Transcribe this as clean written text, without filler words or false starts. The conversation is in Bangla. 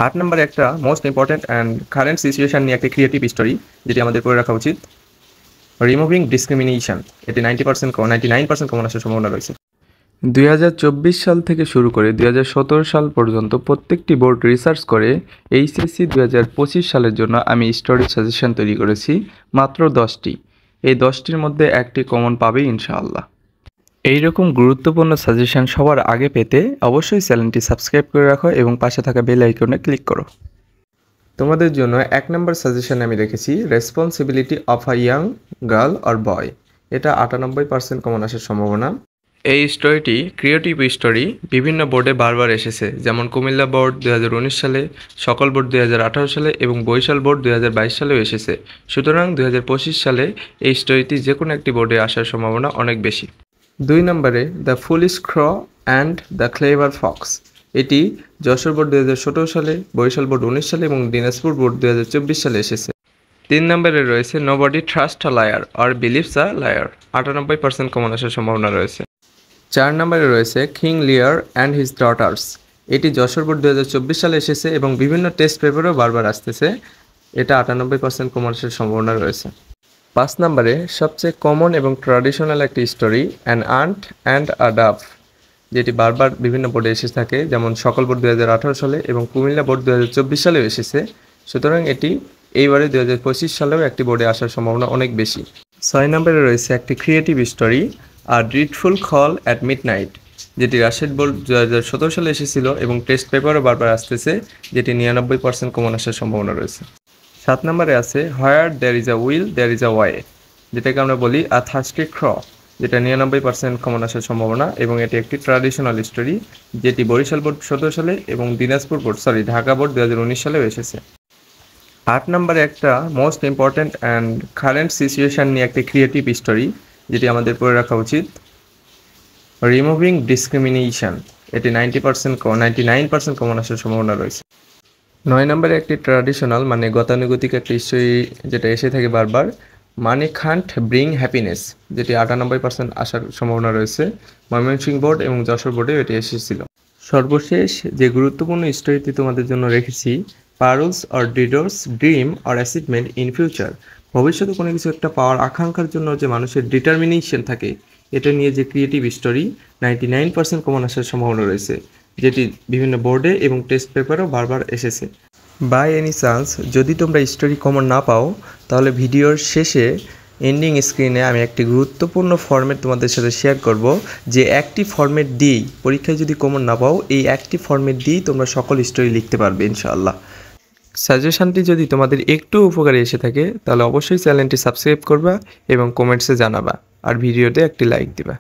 8 নম্বরে একটা most important and current situation নিয়ে একটা ক্রিয়েটিভ স্টোরি যেটি আমাদের পড়ে রাখা উচিত। রিমুভিং ডিসক্রিমিনেশন, এটি 99% কমন আসার সম্ভাবনা রয়েছে। 2024 সাল থেকে শুরু করে 2017 সাল পর্যন্ত প্রত্যেকটি বোর্ড রিসার্চ করে এইচএসসি 2025 সালের জন্য আমি স্টোরি সাজেশন তৈরি করেছি মাত্র 10টি। এই 10টির মধ্যে একটি কমন পাবে ইনশাআল্লাহ। এইরকম গুরুত্বপূর্ণ সাজেশন সবার আগে পেতে অবশ্যই চ্যানেলটি সাবস্ক্রাইব করে রাখো এবং পাশে থাকা বেল আইকনে ক্লিক করো। তোমাদের জন্য 1 নম্বর সাজেশন আমি রেখেছি responsibility of a young girl or boy. এটা 98% কমন আসার সম্ভাবনা। এই স্টোরিটি ক্রিয়েটিভ স্টোরি, বিভিন্ন বোর্ডে বারবার এসেছে, যেমন কুমিল্লা বোর্ড 2019 সালে, সকল বোর্ড 2018 সালে এবং বরিশাল বোর্ড 2022 সালেও এসেছে। সুতরাং 2025 সালে এই স্টোরিটি যে কোনো একটি বোর্ডে আসার সম্ভাবনা অনেক বেশি। 2 নম্বরে the foolish ক্র and the clever Fox. এটি যশোর বোর্ড 2017 সালে, বরিশাল বোর্ড 19 সালে এবং দিনাজপুর বোর্ড 2024 সালে এসেছে। 3 নম্বরে রয়েছে nobody trust a liar or believes a liar, 98% common আসার সম্ভাবনা রয়েছে। 4 নম্বরে রয়েছে কিং লিয়ার অ্যান্ড হিজ ডটার্স। এটি যশোর বোর্ড 2024 সালে এসেছে এবং বিভিন্ন টেস্ট পেপারেও বারবার আসতেছে। এটা 98% কমন আসার সম্ভাবনা রয়েছে। 5 নম্বরে সবচেয়ে কমন এবং ট্র্যাডিশনাল একটি story an ant and a dove, যেটি বারবার বিভিন্ন বোর্ডে এসে থাকে, যেমন সকল বোর্ড 2018 সালে এবং কুমিল্লা বোর্ড 2024 সালেও এসেছে। সুতরাং এটি এইবারে 2025 সালেও একটি বোর্ডে আসার সম্ভাবনা অনেক বেশি। 6 নম্বরে রয়েছে একটি ক্রিয়েটিভ স্টোরি আর ড্রিডফুল কল অ্যাট মিডনাইট, যেটি রাজশাহী বোর্ড 2017 সালে এসেছিল এবং টেস্ট পেপারও বারবার আসতেছে, যেটি 99% কমন আসার সম্ভাবনা রয়েছে। 7 নম্বরে আছে where there is a will there is a way, যেটাকে আমরা বলি আ থার্স্টি ক্র, যেটা 99% কমন আসার সম্ভাবনা এবং এটি একটি ট্র্যাডিশনাল স্টোরি, যেটি বরিশাল বোর্ড 17 সালে এবং ঢাকা বোর্ড 2019 সালেও এসেছে। 8 নম্বরে একটা most important and current situation নিয়ে একটি ক্রিয়েটিভ স্টোরি যেটি আমাদের পড়ে রাখা উচিত। রিমুভিং ডিসক্রিমিনেশন, এটি 99% কমন আসার সম্ভাবনা রয়েছে। 9 নম্বরে একটি ট্র্যাডিশনাল মানে গতানুগতিক একটি স্টোরি যেটা এসে থাকে বারবার, মানি কান্ট ব্রিং হ্যাপিনেস, যেটি 98% আসার সম্ভাবনা রয়েছে। ময়মনসিংহ বোর্ড এবং যশোর বোর্ডেও এটি এসেছিল। সর্বশেষ যে গুরুত্বপূর্ণ স্টোরিটি তোমাদের জন্য রেখেছি, পারুলস অর ডিডোর্স dream or achievement in future. ভবিষ্যতে কোনো কিছু একটা পাওয়ার আকাঙ্ক্ষার জন্য যে মানুষের ডিটারমিনেশন থাকে, এটা নিয়ে যে ক্রিয়েটিভ স্টোরি 99% কমন আসার সম্ভাবনা রয়েছে, যেটি বিভিন্ন বোর্ডে এবং টেস্ট পেপারেও বারবার এসেছে। বাই এনি চান্স যদি তোমরা স্টোরি কমন না পাও, তাহলে ভিডিওর শেষে এন্ডিং স্ক্রিনে আমি একটি গুরুত্বপূর্ণ ফর্মেট তোমাদের সাথে শেয়ার করব, যে একটি ফর্মেট দিয়েই পরীক্ষায় যদি কমন না পাও, এই একটি ফর্মেট দিয়েই তোমরা সকল স্টোরি লিখতে পারবে ইনশাআল্লাহ। সাজেশনটি যদি তোমাদের একটু উপকারে এসে থাকে, তাহলে অবশ্যই চ্যানেলটি সাবস্ক্রাইব করবা এবং কমেন্টসে জানাবা আর ভিডিওতে একটি লাইক দিবা।